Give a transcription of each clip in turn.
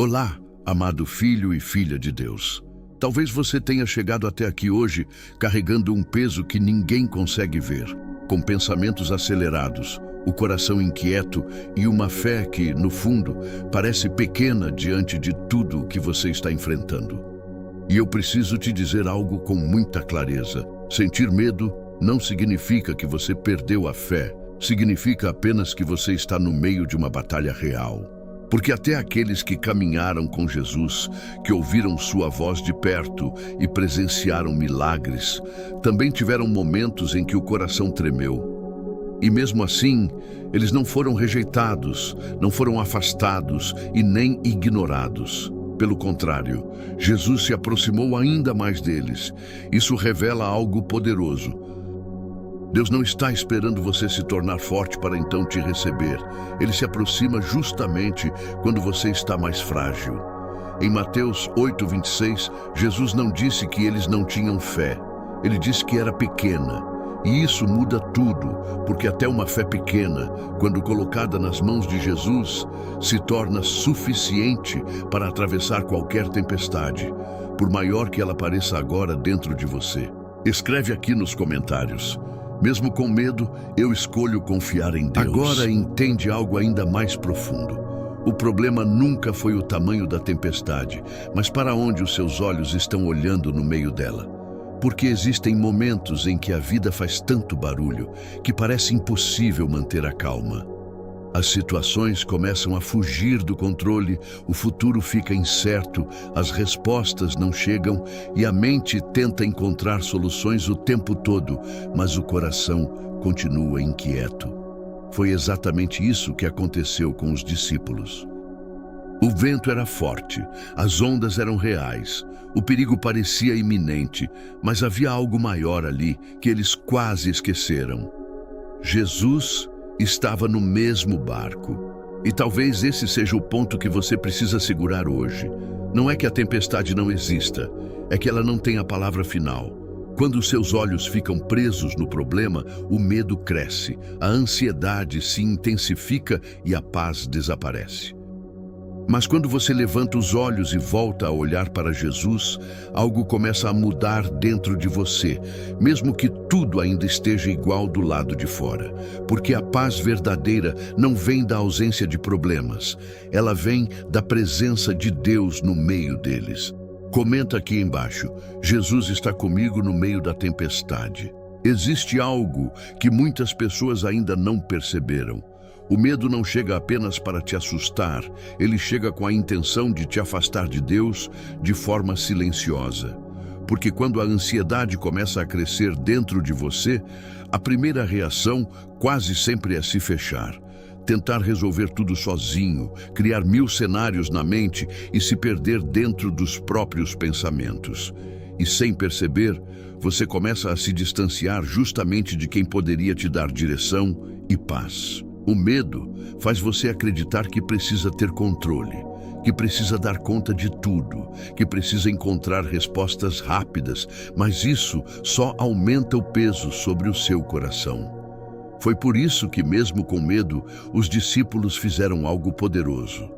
Olá, amado filho e filha de Deus. Talvez você tenha chegado até aqui hoje carregando um peso que ninguém consegue ver, com pensamentos acelerados, o coração inquieto e uma fé que, no fundo, parece pequena diante de tudo o que você está enfrentando. E eu preciso te dizer algo com muita clareza. Sentir medo não significa que você perdeu a fé, significa apenas que você está no meio de uma batalha real. Porque até aqueles que caminharam com Jesus, que ouviram sua voz de perto e presenciaram milagres, também tiveram momentos em que o coração tremeu. E mesmo assim, eles não foram rejeitados, não foram afastados e nem ignorados. Pelo contrário, Jesus se aproximou ainda mais deles. Isso revela algo poderoso. Deus não está esperando você se tornar forte para então te receber. Ele se aproxima justamente quando você está mais frágil. Em Mateus 8:26, Jesus não disse que eles não tinham fé. Ele disse que era pequena. E isso muda tudo, porque até uma fé pequena, quando colocada nas mãos de Jesus, se torna suficiente para atravessar qualquer tempestade, por maior que ela pareça agora dentro de você. Escreve aqui nos comentários: mesmo com medo, eu escolho confiar em Deus. Agora entende algo ainda mais profundo. O problema nunca foi o tamanho da tempestade, mas para onde os seus olhos estão olhando no meio dela. Porque existem momentos em que a vida faz tanto barulho que parece impossível manter a calma. As situações começam a fugir do controle, o futuro fica incerto, as respostas não chegam e a mente tenta encontrar soluções o tempo todo, mas o coração continua inquieto. Foi exatamente isso que aconteceu com os discípulos. O vento era forte, as ondas eram reais, o perigo parecia iminente, mas havia algo maior ali que eles quase esqueceram. Jesus estava no mesmo barco. E talvez esse seja o ponto que você precisa segurar hoje. Não é que a tempestade não exista, é que ela não tem a palavra final. Quando seus olhos ficam presos no problema, o medo cresce, a ansiedade se intensifica e a paz desaparece. Mas quando você levanta os olhos e volta a olhar para Jesus, algo começa a mudar dentro de você, mesmo que tudo ainda esteja igual do lado de fora. Porque a paz verdadeira não vem da ausência de problemas, ela vem da presença de Deus no meio deles. Comenta aqui embaixo: Jesus está comigo no meio da tempestade. Existe algo que muitas pessoas ainda não perceberam. O medo não chega apenas para te assustar, ele chega com a intenção de te afastar de Deus de forma silenciosa. Porque quando a ansiedade começa a crescer dentro de você, a primeira reação quase sempre é se fechar. Tentar resolver tudo sozinho, criar 1000 cenários na mente e se perder dentro dos próprios pensamentos. E sem perceber, você começa a se distanciar justamente de quem poderia te dar direção e paz. O medo faz você acreditar que precisa ter controle, que precisa dar conta de tudo, que precisa encontrar respostas rápidas, mas isso só aumenta o peso sobre o seu coração. Foi por isso que, mesmo com medo, os discípulos fizeram algo poderoso.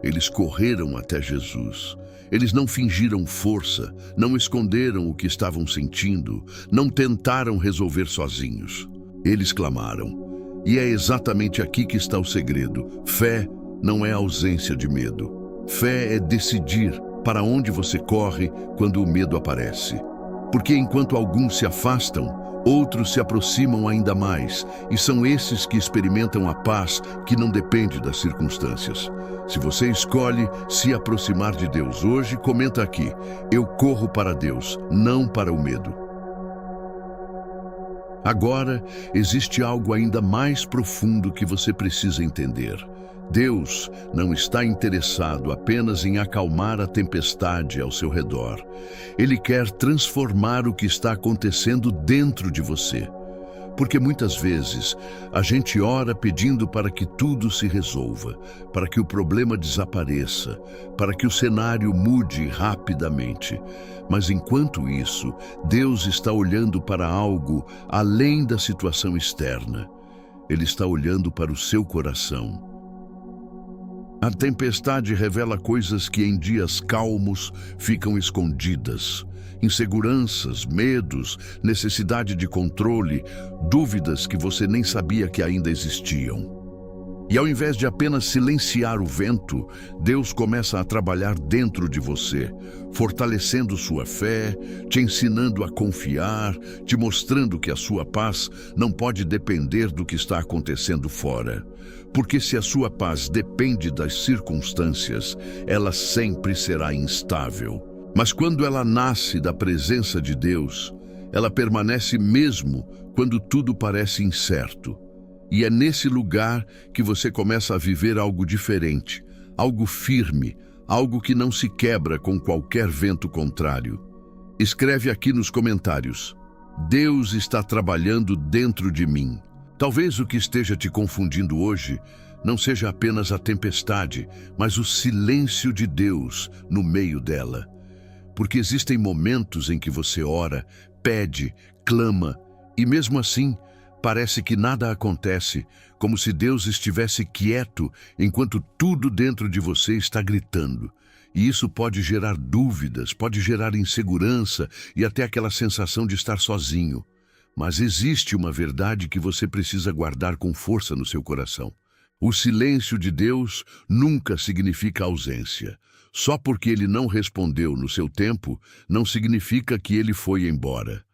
Eles correram até Jesus. Eles não fingiram força, não esconderam o que estavam sentindo, não tentaram resolver sozinhos. Eles clamaram. E é exatamente aqui que está o segredo. Fé não é ausência de medo. Fé é decidir para onde você corre quando o medo aparece. Porque enquanto alguns se afastam, outros se aproximam ainda mais, e são esses que experimentam a paz que não depende das circunstâncias. Se você escolhe se aproximar de Deus hoje, comenta aqui: eu corro para Deus, não para o medo. Agora, existe algo ainda mais profundo que você precisa entender. Deus não está interessado apenas em acalmar a tempestade ao seu redor. Ele quer transformar o que está acontecendo dentro de você. Porque muitas vezes a gente ora pedindo para que tudo se resolva, para que o problema desapareça, para que o cenário mude rapidamente. Mas enquanto isso, Deus está olhando para algo além da situação externa. Ele está olhando para o seu coração. A tempestade revela coisas que em dias calmos ficam escondidas. Inseguranças, medos, necessidade de controle, dúvidas que você nem sabia que ainda existiam. E ao invés de apenas silenciar o vento, Deus começa a trabalhar dentro de você, fortalecendo sua fé, te ensinando a confiar, te mostrando que a sua paz não pode depender do que está acontecendo fora. Porque se a sua paz depende das circunstâncias, ela sempre será instável. Mas quando ela nasce da presença de Deus, ela permanece mesmo quando tudo parece incerto. E é nesse lugar que você começa a viver algo diferente, algo firme, algo que não se quebra com qualquer vento contrário. Escreve aqui nos comentários: Deus está trabalhando dentro de mim. Talvez o que esteja te confundindo hoje não seja apenas a tempestade, mas o silêncio de Deus no meio dela. Porque existem momentos em que você ora, pede, clama, e mesmo assim, parece que nada acontece, como se Deus estivesse quieto enquanto tudo dentro de você está gritando. E isso pode gerar dúvidas, pode gerar insegurança e até aquela sensação de estar sozinho. Mas existe uma verdade que você precisa guardar com força no seu coração. O silêncio de Deus nunca significa ausência. Só porque Ele não respondeu no seu tempo, não significa que Ele foi embora.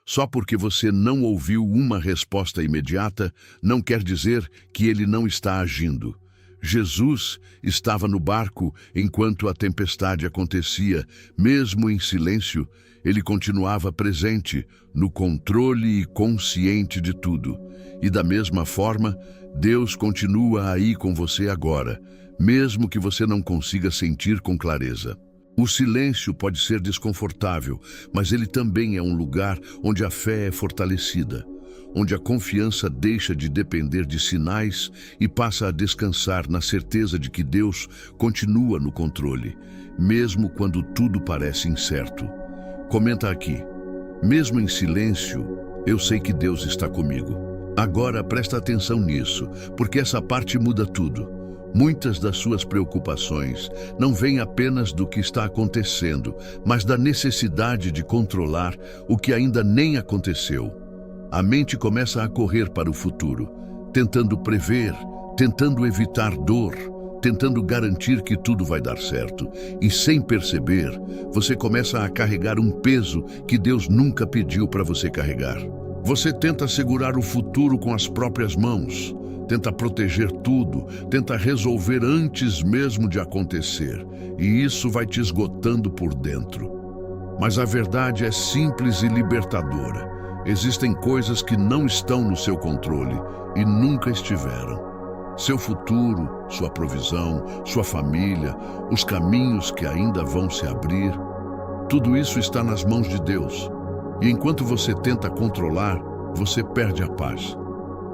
Só porque você não ouviu uma resposta imediata, não quer dizer que Ele não está agindo. Jesus estava no barco enquanto a tempestade acontecia. Mesmo em silêncio, Ele continuava presente, no controle e consciente de tudo. E da mesma forma, Deus continua aí com você agora, mesmo que você não consiga sentir com clareza. O silêncio pode ser desconfortável, mas ele também é um lugar onde a fé é fortalecida, onde a confiança deixa de depender de sinais e passa a descansar na certeza de que Deus continua no controle, mesmo quando tudo parece incerto. Comenta aqui: mesmo em silêncio, eu sei que Deus está comigo. Agora presta atenção nisso, porque essa parte muda tudo. Muitas das suas preocupações não vêm apenas do que está acontecendo, mas da necessidade de controlar o que ainda nem aconteceu. A mente começa a correr para o futuro, tentando prever, tentando evitar dor, tentando garantir que tudo vai dar certo. E sem perceber, você começa a carregar um peso que Deus nunca pediu para você carregar. Você tenta segurar o futuro com as próprias mãos, tenta proteger tudo, tenta resolver antes mesmo de acontecer, e isso vai te esgotando por dentro. Mas a verdade é simples e libertadora. Existem coisas que não estão no seu controle e nunca estiveram. Seu futuro, sua provisão, sua família, os caminhos que ainda vão se abrir, tudo isso está nas mãos de Deus. E enquanto você tenta controlar, você perde a paz.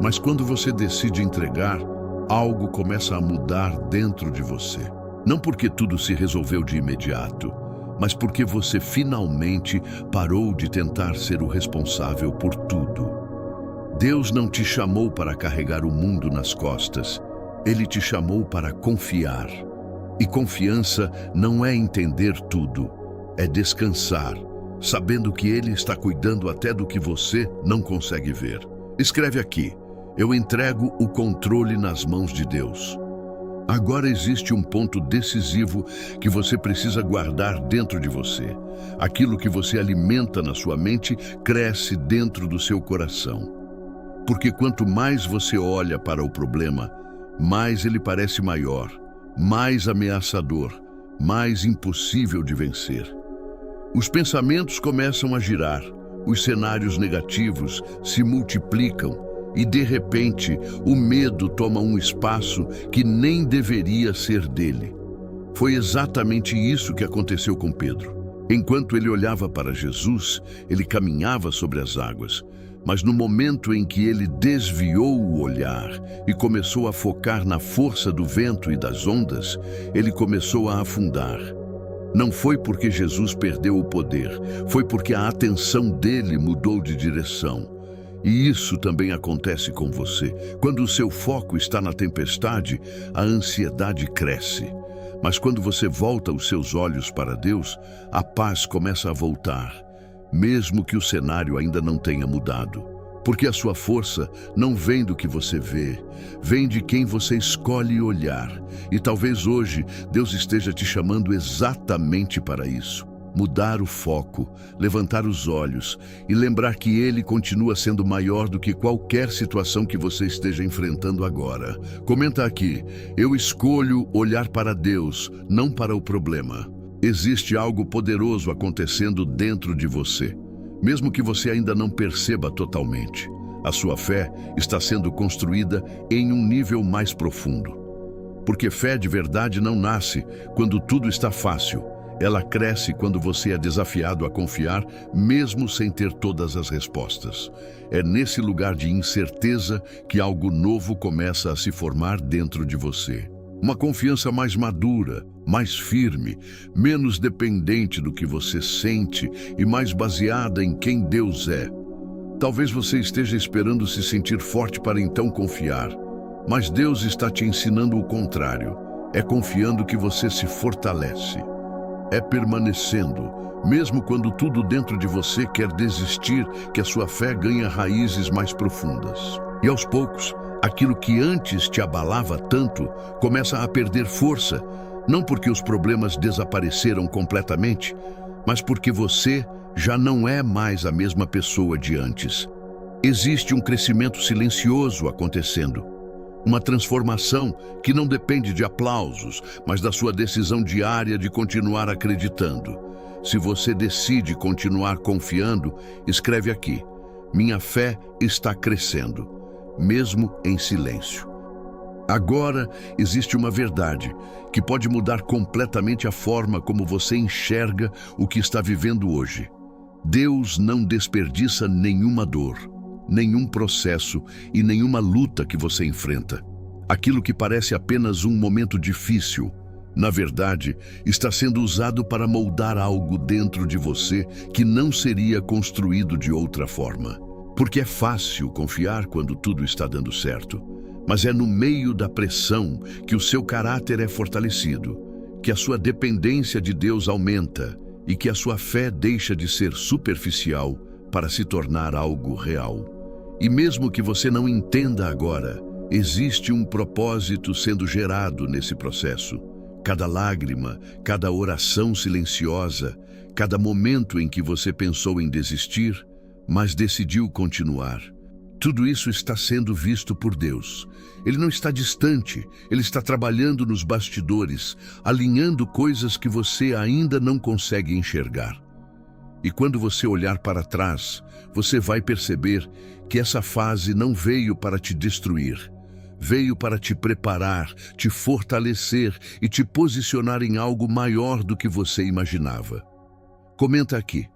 Mas quando você decide entregar, algo começa a mudar dentro de você. Não porque tudo se resolveu de imediato, mas porque você finalmente parou de tentar ser o responsável por tudo. Deus não te chamou para carregar o mundo nas costas. Ele te chamou para confiar. E confiança não é entender tudo, é descansar, sabendo que Ele está cuidando até do que você não consegue ver. Escreve aqui: eu entrego o controle nas mãos de Deus. Agora existe um ponto decisivo que você precisa guardar dentro de você. Aquilo que você alimenta na sua mente cresce dentro do seu coração. Porque quanto mais você olha para o problema, mais ele parece maior, mais ameaçador, mais impossível de vencer. Os pensamentos começam a girar, os cenários negativos se multiplicam, e de repente, o medo toma um espaço que nem deveria ser dele. Foi exatamente isso que aconteceu com Pedro. Enquanto ele olhava para Jesus, ele caminhava sobre as águas. Mas no momento em que ele desviou o olhar e começou a focar na força do vento e das ondas, ele começou a afundar. Não foi porque Jesus perdeu o poder, foi porque a atenção dele mudou de direção. E isso também acontece com você. Quando o seu foco está na tempestade, a ansiedade cresce. Mas quando você volta os seus olhos para Deus, a paz começa a voltar, mesmo que o cenário ainda não tenha mudado. Porque a sua força não vem do que você vê, vem de quem você escolhe olhar. E talvez hoje Deus esteja te chamando exatamente para isso. Mudar o foco, levantar os olhos e lembrar que Ele continua sendo maior do que qualquer situação que você esteja enfrentando agora. Comenta aqui: eu escolho olhar para Deus, não para o problema. Existe algo poderoso acontecendo dentro de você, mesmo que você ainda não perceba totalmente. A sua fé está sendo construída em um nível mais profundo. Porque fé de verdade não nasce quando tudo está fácil. Ela cresce quando você é desafiado a confiar, mesmo sem ter todas as respostas. É nesse lugar de incerteza que algo novo começa a se formar dentro de você. Uma confiança mais madura, mais firme, menos dependente do que você sente e mais baseada em quem Deus é. Talvez você esteja esperando se sentir forte para então confiar, mas Deus está te ensinando o contrário. É confiando que você se fortalece. É permanecendo, mesmo quando tudo dentro de você quer desistir, que a sua fé ganha raízes mais profundas. E aos poucos, aquilo que antes te abalava tanto começa a perder força, não porque os problemas desapareceram completamente, mas porque você já não é mais a mesma pessoa de antes. Existe um crescimento silencioso acontecendo. Uma transformação que não depende de aplausos, mas da sua decisão diária de continuar acreditando. Se você decide continuar confiando, escreve aqui: minha fé está crescendo, mesmo em silêncio. Agora existe uma verdade que pode mudar completamente a forma como você enxerga o que está vivendo hoje. Deus não desperdiça nenhuma dor, nenhum processo e nenhuma luta que você enfrenta. Aquilo que parece apenas um momento difícil, na verdade, está sendo usado para moldar algo dentro de você que não seria construído de outra forma. Porque é fácil confiar quando tudo está dando certo, mas é no meio da pressão que o seu caráter é fortalecido, que a sua dependência de Deus aumenta e que a sua fé deixa de ser superficial para se tornar algo real. E mesmo que você não entenda agora, existe um propósito sendo gerado nesse processo. Cada lágrima, cada oração silenciosa, cada momento em que você pensou em desistir, mas decidiu continuar. Tudo isso está sendo visto por Deus. Ele não está distante, Ele está trabalhando nos bastidores, alinhando coisas que você ainda não consegue enxergar. E quando você olhar para trás, você vai perceber que essa fase não veio para te destruir. Veio para te preparar, te fortalecer e te posicionar em algo maior do que você imaginava. Comenta aqui: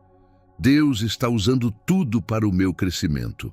Deus está usando tudo para o meu crescimento.